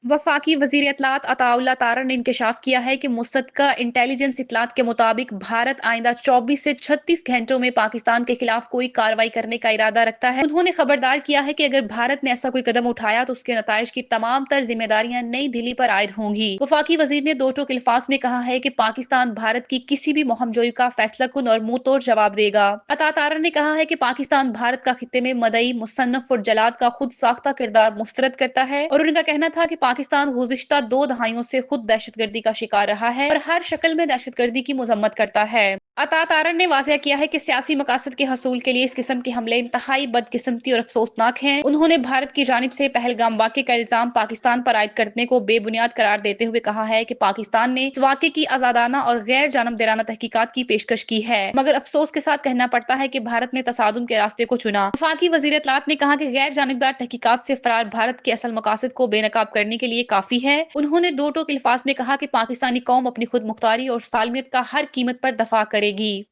वफाकी वजीर इत्तलात अताउल्लाह तारा ने इंकशाफ किया है कि मुसद्दका इंटेलिजेंस इत्तलात के मुताबिक भारत आइंदा 24 से 36 घंटों में पाकिस्तान के खिलाफ कोई कार्रवाई करने का इरादा रखता है। उन्होंने खबरदार किया है कि अगर भारत ने ऐसा कोई कदम उठाया तो उसके नताइज की तमाम तर जिम्मेदारियां नई दिल्ली पर आयद होंगी। वफाकी वजीर ने दो टोक अल्फाज में कहा है कि पाकिस्तान भारत की किसी भी मुहमजोई का फैसला कुन और मुंह तोड़ जवाब देगा। अता तारा ने कहा है कि पाकिस्तान भारत का खित्ते में मदई मुसन्नफ और जलाद का खुद साख्ता किरदार मुस्तरद करता है और उनका कहना था कि पाकिस्तान गुज़िश्ता 2 दहाइयों से खुद दहशतगर्दी का शिकार रहा है और हर शक्ल में दहशतगर्दी की मजम्मत करता है। अता तारन ने वाज़ेह किया है कि सियासी मकासद के हसूल के लिए इस किस्म के हमले इंतहाई बदकिस्मती और अफसोसनाक हैं। उन्होंने भारत की जानिब से पहलगाम वाक़े का इल्जाम पाकिस्तान पर आयद करने को बेबुनियाद करार देते हुए कहा है कि पाकिस्तान ने इस वाक़े की आज़ादाना और गैर जानबदाराना तहकीकात की पेशकश की है, मगर अफसोस के साथ कहना पड़ता है कि भारत ने तसादुम के रास्ते को चुना। वफाकी वज़ीर इत्तलात ने कहा कि गैर जानिबदार तहकीकात से फरार भारत के असल मकासद को बेनकाब करने के लिए काफी है। उन्होंने दो टोक अल्फाज में कहा कि पाकिस्तानी कौम अपनी खुद मुख्तारी और सालमियत का हर कीमत पर दफा करेगी।